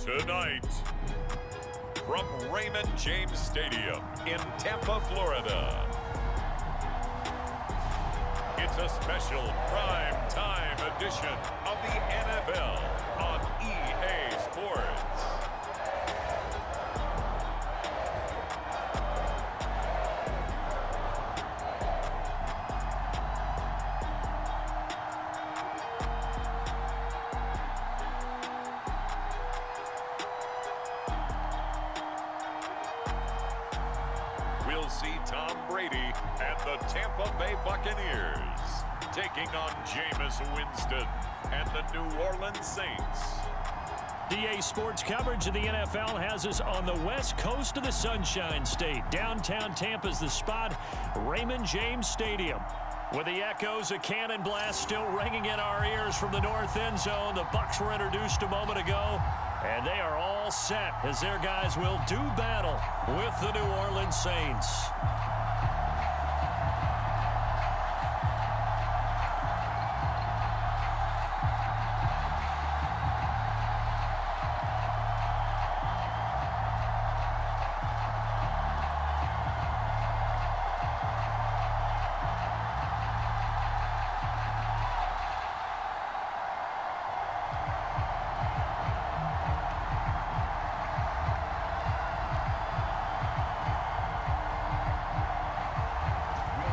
Tonight, from Raymond James Stadium in Tampa, Florida, it's a special prime time edition of the NFL on EA Sports. We'll see Tom Brady and the Tampa Bay Baccaneers taking on Jameis Winston and the New Orleans Saints. EA Sports coverage of the NFL has us on the west coast of the Sunshine State. Downtown Tampa's the spot, Raymond James Stadium. With the echoes of cannon blast still ringing in our ears from the north end zone, the Bucs were introduced a moment ago, and they are all set as their guys will do battle with the New Orleans Saints.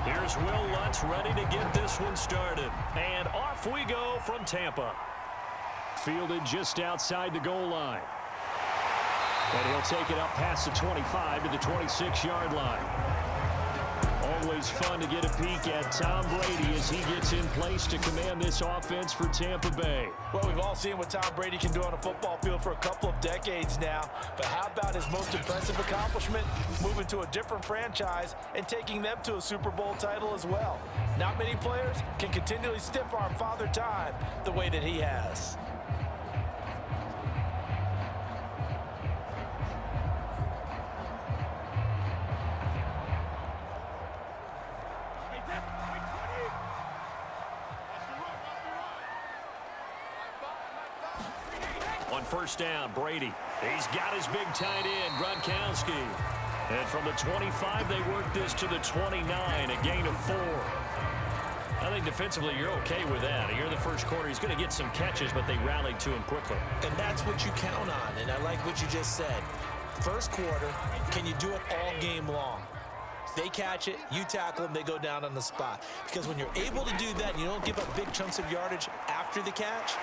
Here's Will Lutz ready to get this one started. And off we go from Tampa. Fielded just outside the goal line. And he'll take it up past the 25 to the 26-yard line. Always fun to get a peek at Tom Brady as he gets in place to command this offense for Tampa Bay. Well, we've all seen what Tom Brady can do on a football field for a couple of decades now. But how about his most impressive accomplishment? Moving to a different franchise and taking them to a Super Bowl title as well. Not many players can continually stiff-arm Father Time the way that he has. On first down, Brady. He's got his big tight end, Gronkowski. And from the 25, they work this to the 29, a gain of 4. I think defensively, you're okay with that. Here in the first quarter, he's going to get some catches, but they rallied to him quickly. And that's what you count on, and I like what you just said. First quarter, can you do it all game long? They catch it, you tackle them, they go down on the spot. Because when you're able to do that, and you don't give up big chunks of yardage after the catch,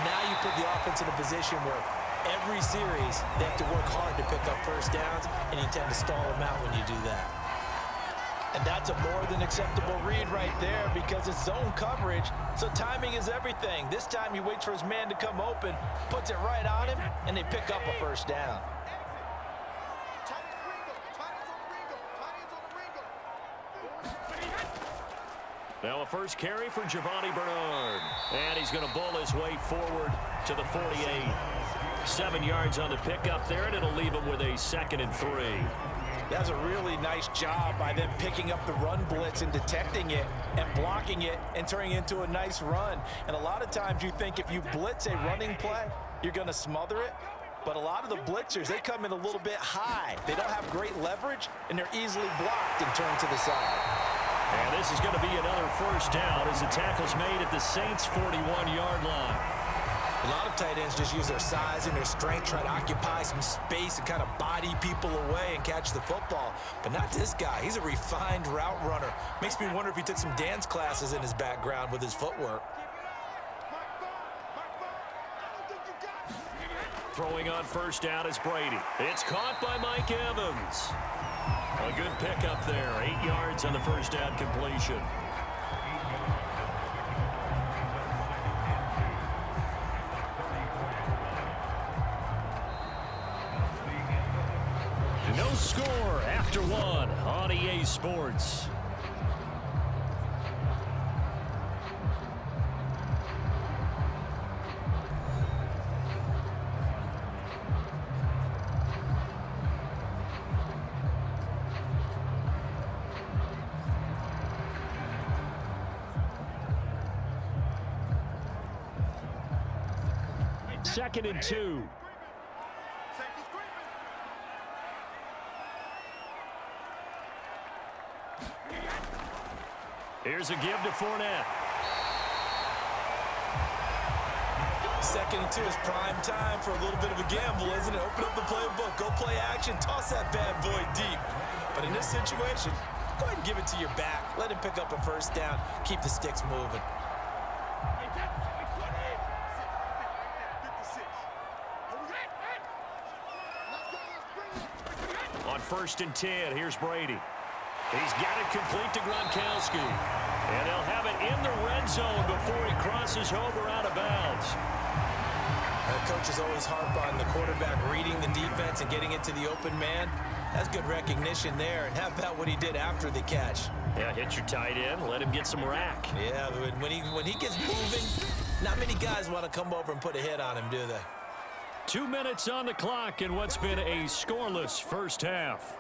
now you put the offense in a position where every series they have to work hard to pick up first downs, and you tend to stall them out when you do that. And that's a more than acceptable read right there because it's zone coverage, so timing is everything. This time he waits for his man to come open, puts it right on him, and they pick up a first down. Now a first carry for Giovanni Bernard. And he's going to bull his way forward to the 48. 7 yards on the pickup there, and it'll leave him with a 2nd and 3. That's a really nice job by them picking up the run blitz and detecting it and blocking it and turning it into a nice run. And a lot of times you think if you blitz a running play, you're going to smother it. But a lot of the blitzers, they come in a little bit high. They don't have great leverage, and they're easily blocked and turned to the side. And this is going to be another first down as the tackle's made at the Saints' 41-yard line. A lot of tight ends just use their size and their strength, try to occupy some space and kind of body people away and catch the football. But not this guy. He's a refined route runner. Makes me wonder if he took some dance classes in his background with his footwork. Throwing on first down is Brady. It's caught by Mike Evans. A good pickup there. 8 yards on the first down completion. No score after 1 on EA Sports. Second and 2. Here's a give to Fournette. 2nd and 2 is prime time for a little bit of a gamble, isn't it? Open up the playbook, go play action, toss that bad boy deep. But in this situation, go ahead and give it to your back. Let him pick up a 1st down. Keep the sticks moving. On 1st and 10, here's Brady. He's got it complete to Gronkowski. And they'll have it in the red zone before he crosses over out of bounds. Coaches always harp on the quarterback reading the defense and getting it to the open man. That's good recognition there. And how about what he did after the catch? Yeah, hit your tight end, let him get some rack. Yeah, but when he gets moving, not many guys want to come over and put a hit on him, do they? 2 minutes on the clock in what's been a scoreless first half.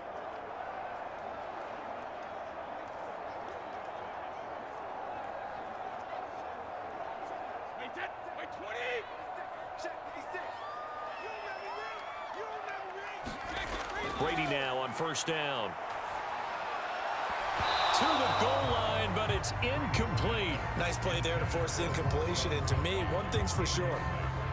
Brady now on 1st down. To the goal line, but it's incomplete. Nice play there to force the incompletion. And to me, one thing's for sure.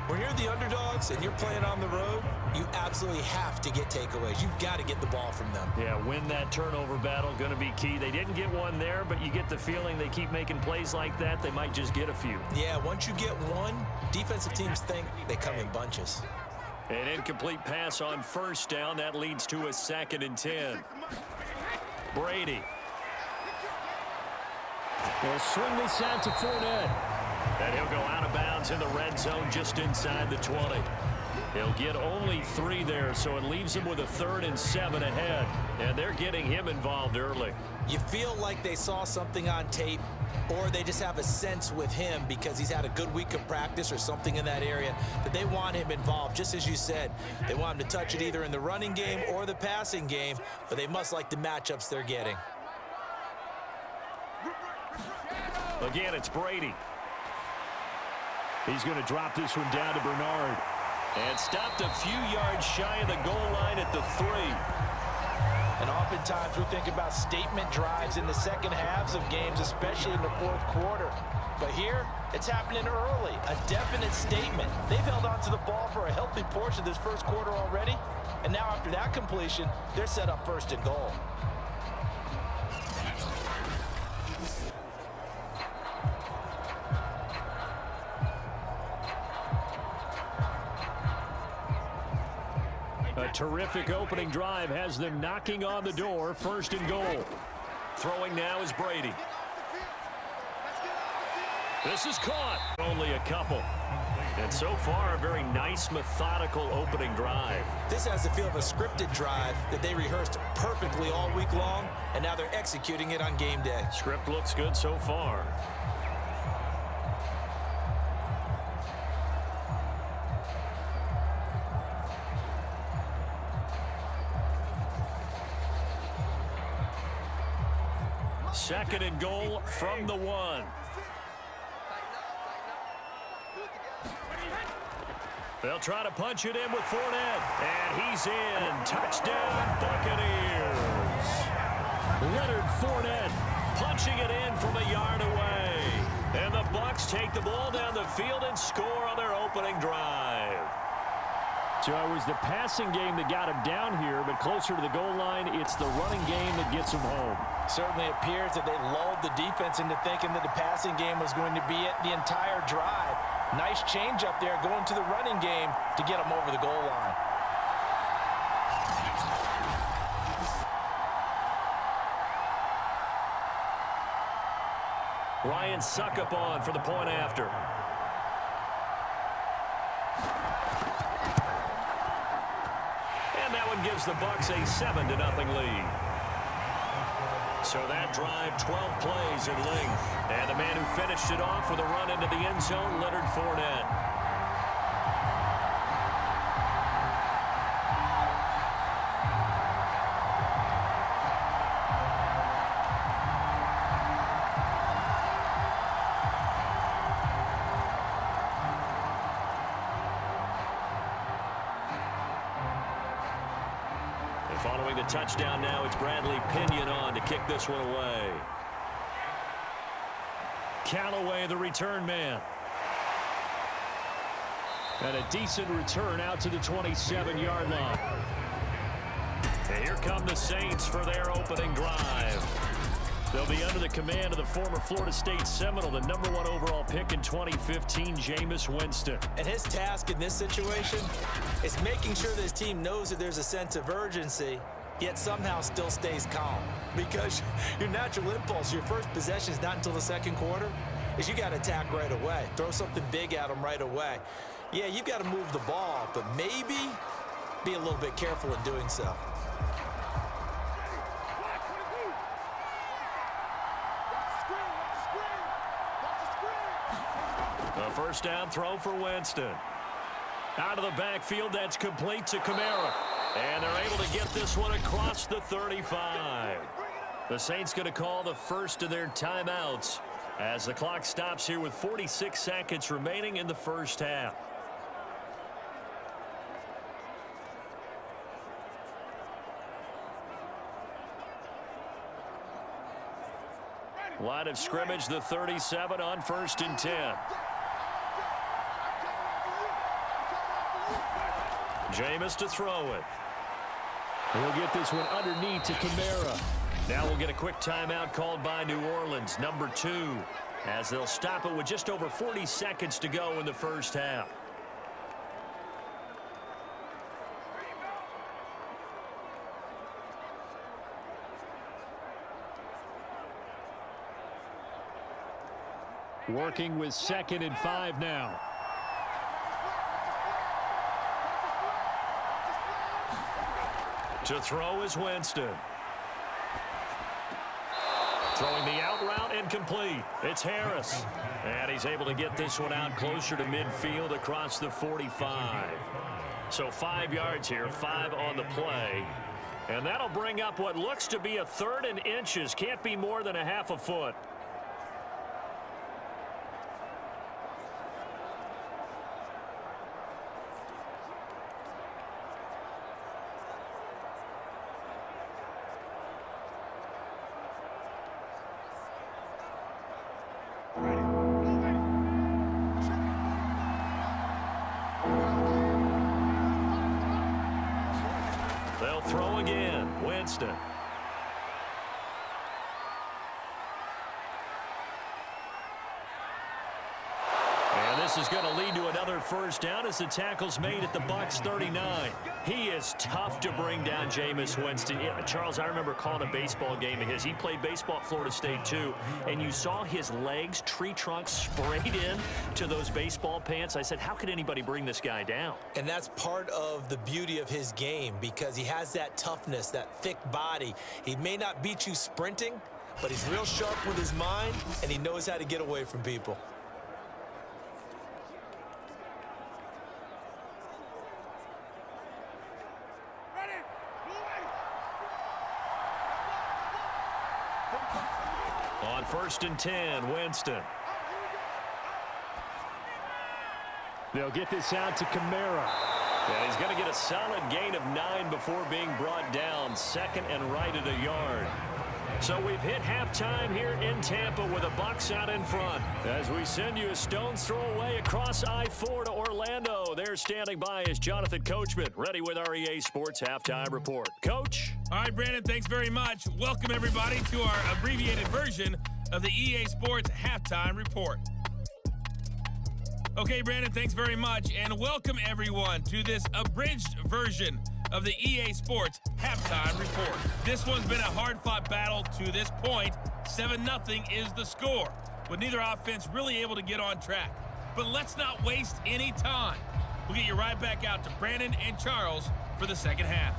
When you're the underdogs and you're playing on the road, you absolutely have to get takeaways. You've got to get the ball from them. Yeah, win that turnover battle, going to be key. They didn't get one there, but you get the feeling they keep making plays like that, they might just get a few. Yeah, once you get one, defensive teams think they come in bunches. An incomplete pass on 1st down. That leads to a 2nd and 10. Brady. They'll swing this out to Fournette. And he'll go out of bounds in the red zone just inside the 20. He'll get only 3 there, so it leaves him with a 3rd and 7 ahead. And they're getting him involved early. You feel like they saw something on tape, or they just have a sense with him because he's had a good week of practice or something in that area that they want him involved. Just as you said, they want him to touch it either in the running game or the passing game, but they must like the matchups they're getting. Again, it's Brady. He's going to drop this one down to Bernard. And stopped a few yards shy of the goal line at the 3. And oftentimes we think about statement drives in the second halves of games, especially in the 4th quarter. But here, it's happening early. A definite statement. They've held on to the ball for a healthy portion of this 1st quarter already. And now after that completion, they're set up 1st and goal. A terrific opening drive has them knocking on the door. 1st and goal. Throwing now is Brady. This is caught. Only a couple. And so far, a very nice, methodical opening drive. This has the feel of a scripted drive that they rehearsed perfectly all week long, and now they're executing it on game day. Script looks good so far. Second and goal from the 1. They'll try to punch it in with Fournette. And he's in. Touchdown, Buccaneers. Leonard Fournette punching it in from a yard away. And the Bucs take the ball down the field and score on their opening drive. So it was the passing game that got him down here, but closer to the goal line, it's the running game that gets him home. Certainly appears that they lulled the defense into thinking that the passing game was going to be it the entire drive. Nice change up there going to the running game to get him over the goal line. Ryan Suckup on for the point after. And that one gives the Bucs a 7-0 lead. So that drive, 12 plays in length. And the man who finished it off with a run into the end zone, Leonard Fournette. Following the touchdown now, it's Bradley Pinion on to kick this one away. Callaway, the return man. And a decent return out to the 27-yard line. And here come the Saints for their opening drive. They'll be under the command of the former Florida State Seminole, the #1 overall pick in 2015, Jameis Winston. And his task in this situation is making sure that his team knows that there's a sense of urgency, yet somehow still stays calm. Because your natural impulse, your first possession is not until the second quarter, is you got to attack right away. Throw something big at them right away. Yeah, you've got to move the ball, but maybe be a little bit careful in doing so. A first down throw for Winston. Out of the backfield, that's complete to Kamara. And they're able to get this one across the 35. The Saints going to call the first of their timeouts as the clock stops here with 46 seconds remaining in the first half. Line of scrimmage, the 37 on 1st and 10. Jameis to throw it. He'll get this one underneath to Kamara. Now we'll get a quick timeout called by New Orleans, #2, as they'll stop it with just over 40 seconds to go in the first half. Working with 2nd and 5 now. To throw is Winston. Throwing the out route incomplete. It's Harris. And he's able to get this one out closer to midfield across the 45. So 5 yards here, 5 on the play. And that'll bring up what looks to be a 3rd and inches. Can't be more than a half a foot. They'll throw again. Winston. And this is going to lead to another first down as the tackle's made at the Bucs 39. He is tough to bring down, Jameis Winston. Yeah, Charles, I remember calling a baseball game of his. He played baseball at Florida State, too, and you saw his legs, tree trunks sprayed in to those baseball pants. I said, how could anybody bring this guy down? And that's part of the beauty of his game because he has that toughness, that thick body. He may not beat you sprinting, but he's real sharp with his mind, and he knows how to get away from people. On 1st and 10, Winston. They'll get this out to Kamara. And he's going to get a solid gain of 9 before being brought down. 2nd and right at a yard. So we've hit halftime here in Tampa with the Bucs out in front. As we send you a stone's throw away across I-4 to Orlando. There standing by is Jonathan Coachman, ready with our EA Sports Halftime Report. Coach? All right, Brandon, thanks very much. Welcome, everybody, to our abbreviated version of the EA Sports Halftime Report. Okay, Brandon, thanks very much, and welcome, everyone, to this abridged version of the EA Sports Halftime Report. This one's been a hard-fought battle to this point. 7-0 is the score, with neither offense really able to get on track. But let's not waste any time. We'll get you right back out to Brandon and Charles for the second half.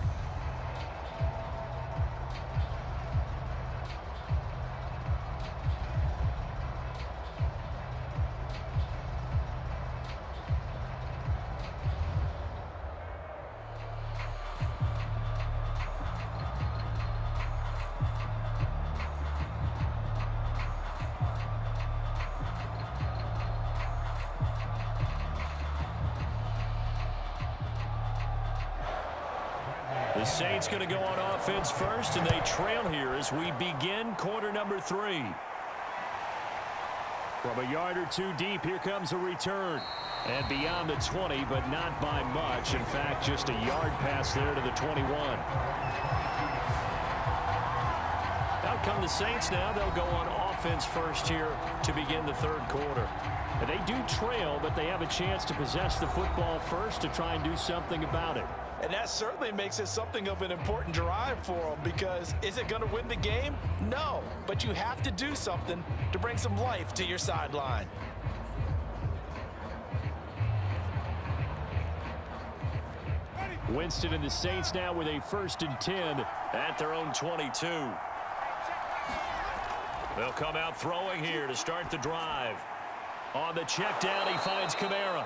The Saints going to go on offense first, and they trail here as we begin quarter number 3. From a yard or two deep, here comes a return. And beyond the 20, but not by much. In fact, just a yard pass there to the 21. Out come the Saints now. They'll go on offense first here to begin the third quarter. And they do trail, but they have a chance to possess the football first to try and do something about it. And that certainly makes it something of an important drive for them, because is it going to win the game? No, but you have to do something to bring some life to your sideline. Winston and the Saints now with a 1st and 10 at their own 22. They'll come out throwing here to start the drive. On the check down, he finds Kamara.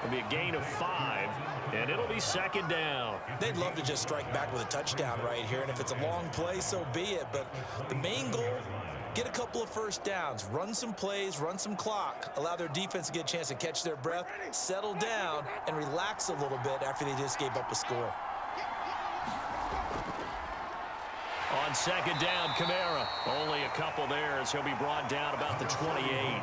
It'll be a gain of 5, and it'll be 2nd down. They'd love to just strike back with a touchdown right here, and if it's a long play, so be it. But the main goal, get a couple of first downs, run some plays, run some clock, allow their defense to get a chance to catch their breath, settle down, and relax a little bit after they just gave up a score. On 2nd down, Kamara. Only a couple there as he'll be brought down about the 28.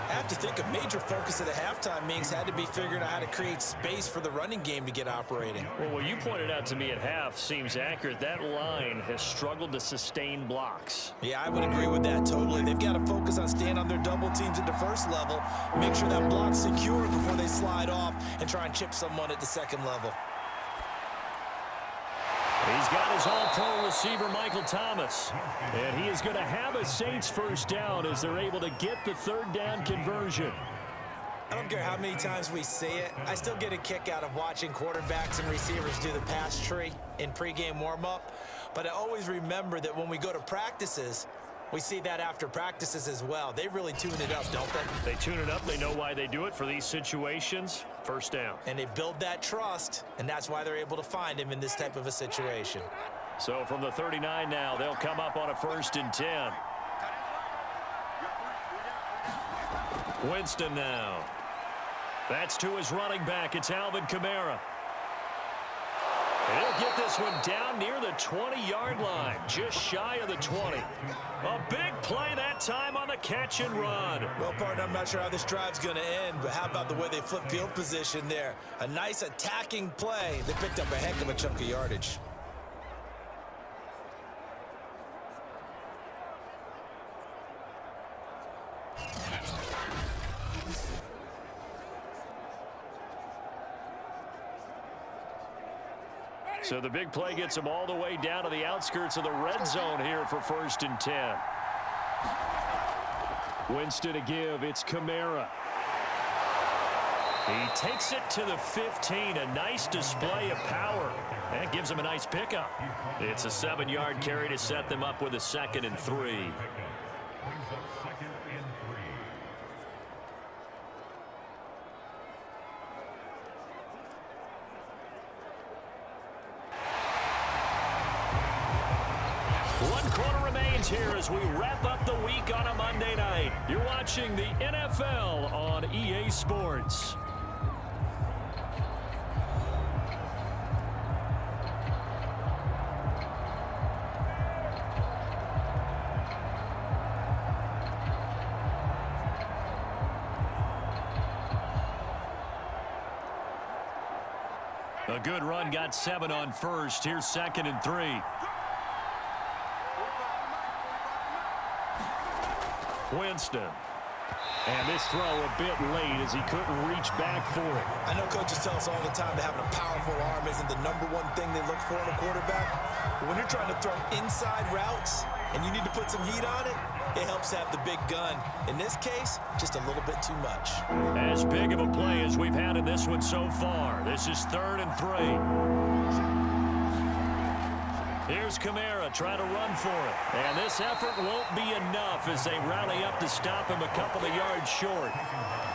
I have to think a major focus of the halftime meetings had to be figuring out how to create space for the running game to get operating. Well, what you pointed out to me at half seems accurate. That line has struggled to sustain blocks. Yeah, I would agree with that totally. They've got to focus on staying on their double teams at the first level, make sure that block's secure before they slide off and try and chip someone at the second level. He's got his all-pro receiver, Michael Thomas. And he is going to have a Saints first down as they're able to get the 3rd down conversion. I don't care how many times we see it. I still get a kick out of watching quarterbacks and receivers do the pass tree in pregame warm-up. But I always remember that when we go to practices, we see that after practices as well. They really tune it up, don't they? They tune it up. They know why they do it for these situations. First down. And they build that trust, and that's why they're able to find him in this type of a situation. So from the 39 now, they'll come up on a 1st and 10. Winston now. That's to his running back. It's Alvin Kamara. He'll get this one down near the 20-yard line, just shy of the 20. A big play that time on the catch and run. Well, partner, I'm not sure how this drive's going to end, but how about the way they flip field position there? A nice attacking play. They picked up a heck of a chunk of yardage. So the big play gets them all the way down to the outskirts of the red zone here for 1st and 10. Winston to give. It's Kamara. He takes it to the 15. A nice display of power. That gives him a nice pickup. It's a 7-yard carry to set them up with a 2nd and 3. Here as we wrap up the week on a Monday night. You're watching the NFL on EA Sports. A good run, got 7 on first. Here's 2nd and 3. Winston. And this throw a bit late as he couldn't reach back for it. I know coaches tell us all the time that having a powerful arm isn't the #1 thing they look for in a quarterback. But when you're trying to throw inside routes and you need to put some heat on it, it helps have the big gun. In this case, just a little bit too much. As big of a play as we've had in this one so far. This is 3rd and 3. Here's Kamara trying to run for it. And this effort won't be enough as they rally up to stop him a couple of yards short.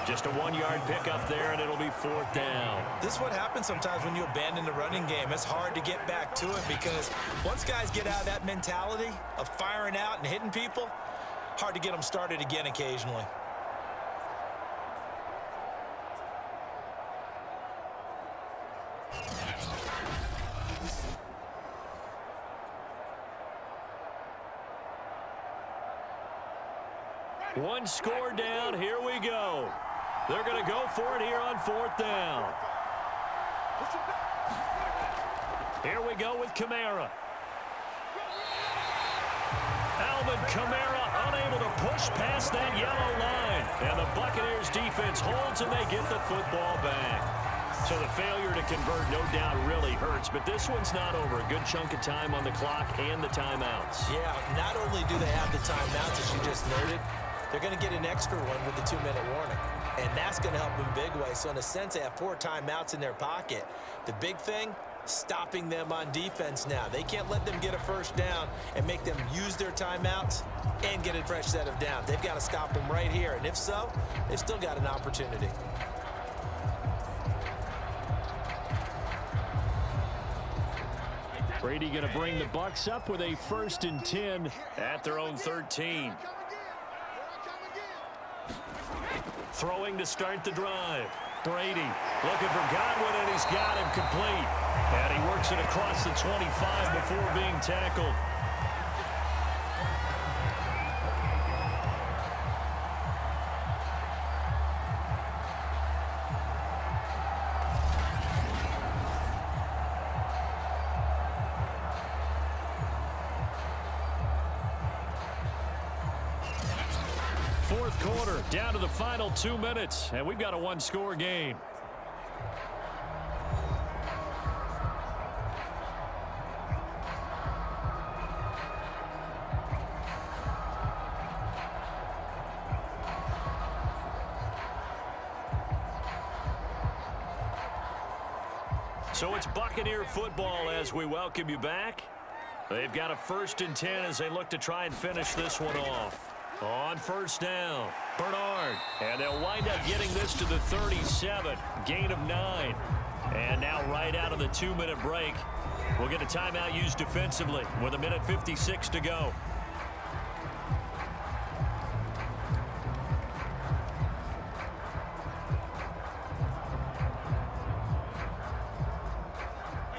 Just a 1-yard pickup there, and it'll be 4th down. This is what happens sometimes when you abandon the running game. It's hard to get back to it because once guys get out of that mentality of firing out and hitting people, hard to get them started again occasionally. One score down. Here we go. They're going to go for it here on 4th down. Here we go with Kamara. Alvin Kamara unable to push past that yellow line. And the Buccaneers defense holds and they get the football back. So the failure to convert no doubt really hurts, but this one's not over. A good chunk of time on the clock and the timeouts. Yeah, not only do they have the timeouts, as you just noted, they're going to get an extra one with the 2-minute warning. And that's going to help them big way. So in a sense, they have 4 timeouts in their pocket. The big thing, stopping them on defense now. They can't let them get a first down and make them use their timeouts and get a fresh set of downs. They've got to stop them right here. And if so, they've still got an opportunity. Brady going to bring the Bucs up with a 1st and 10 at their own 13. Throwing to start the drive. Brady looking for Godwin, and he's got him complete. And he works it across the 25 before being tackled. Fourth quarter, down to the final 2 minutes, and we've got a one-score game. So it's Buccaneer football as we welcome you back. They've got a 1st and 10 as they look to try and finish this one off. On 1st down, Bernard. And they'll wind up getting this to the 37. Gain of 9. And now right out of the 2-minute break, we'll get a timeout used defensively with 1:56 to go.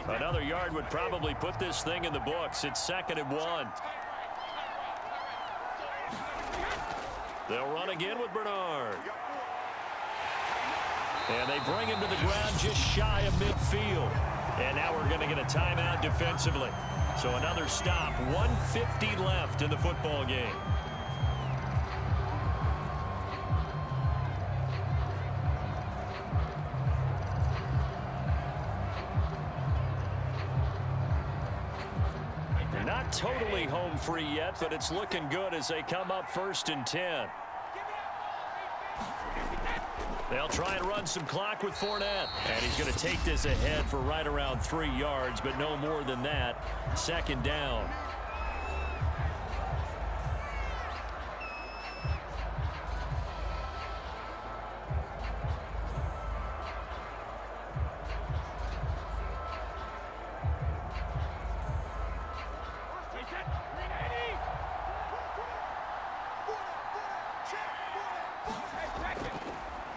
Another yard would probably put this thing in the books. It's 2nd and 1. They'll run again with Bernard. And they bring him to the ground just shy of midfield. And now we're going to get a timeout defensively. So another stop. 1:50 left in the football game. Not totally home free yet, but it's looking good as they come up 1st and 10. They'll try and run some clock with Fournette. And he's going to take this ahead for right around 3 yards, but no more than that. 2nd down.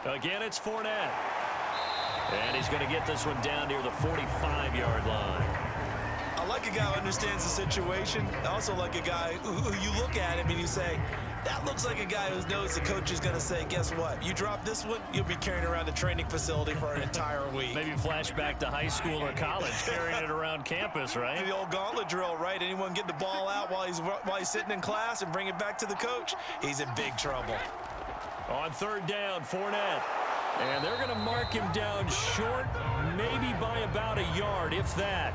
Again, it's Fournette. And he's going to get this one down near the 45-yard line. I like a guy who understands the situation. I also like a guy who you look at him and you say, that looks like a guy who knows the coach is going to say, guess what? You drop this one, you'll be carrying around the training facility for an entire week. Maybe flashback to high school or college, carrying it around campus, right? The old gauntlet drill, right? Anyone get the ball out while he's sitting in class and bring it back to the coach, he's in big trouble. On 3rd down, Fournette. And they're going to mark him down short, maybe by about a yard, if that.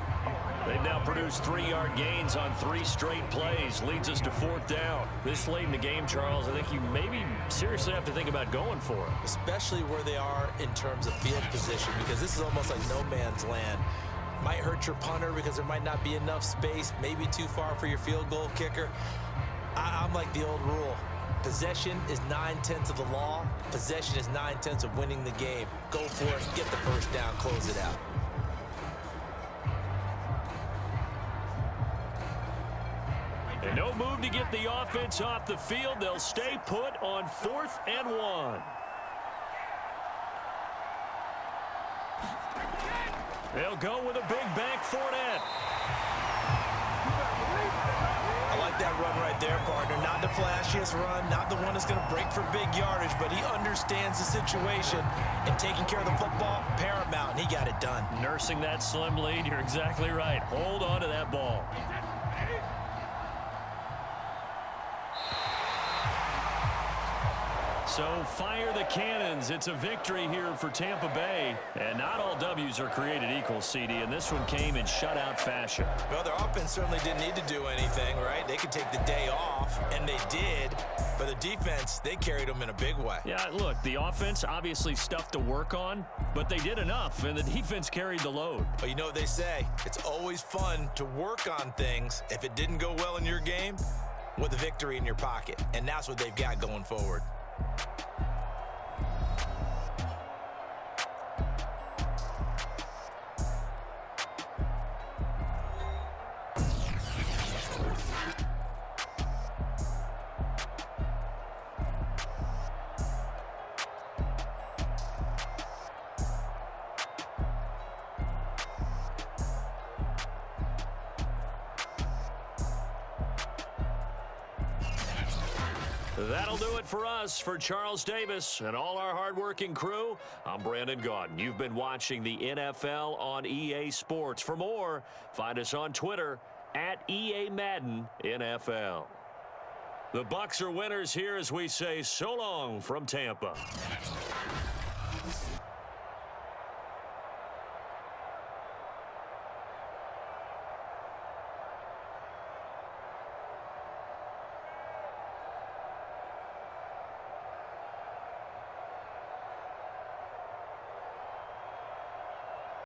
They've now produced 3-yard gains on 3 straight plays. Leads us to 4th down. This late in the game, Charles, I think you maybe seriously have to think about going for it. Especially where they are in terms of field position, because this is almost like no man's land. Might hurt your punter because there might not be enough space, maybe too far for your field goal kicker. I'm like the old rule. Possession is 9/10 of the law. Possession is 9/10 of winning the game. Go for it, get the first down, close it out. And no move to get the offense off the field. They'll stay put on 4th and 1. They'll go with a big bank Fournette. I like that run right there, partner. Not the flashiest run, not the one that's going to break for big yardage, but he understands the situation, and taking care of the football, paramount, and he got it done. Nursing that slim lead, you're exactly right. Hold on to that ball. So fire the cannons. It's a victory here for Tampa Bay. And not all W's are created equal, CD, and this one came in shutout fashion. Well, their offense certainly didn't need to do anything, right? They could take the day off, and they did. But the defense, they carried them in a big way. Yeah, look, the offense obviously stuff to work on, but they did enough, and the defense carried the load. But you know what they say? It's always fun to work on things if it didn't go well in your game with a victory in your pocket. And that's what they've got going forward. That'll do it for us. For Charles Davis and all our hardworking crew, I'm Brandon Gaudin. You've been watching the NFL on EA Sports. For more, find us on Twitter at EA Madden NFL. The Bucs are winners here as we say so long from Tampa.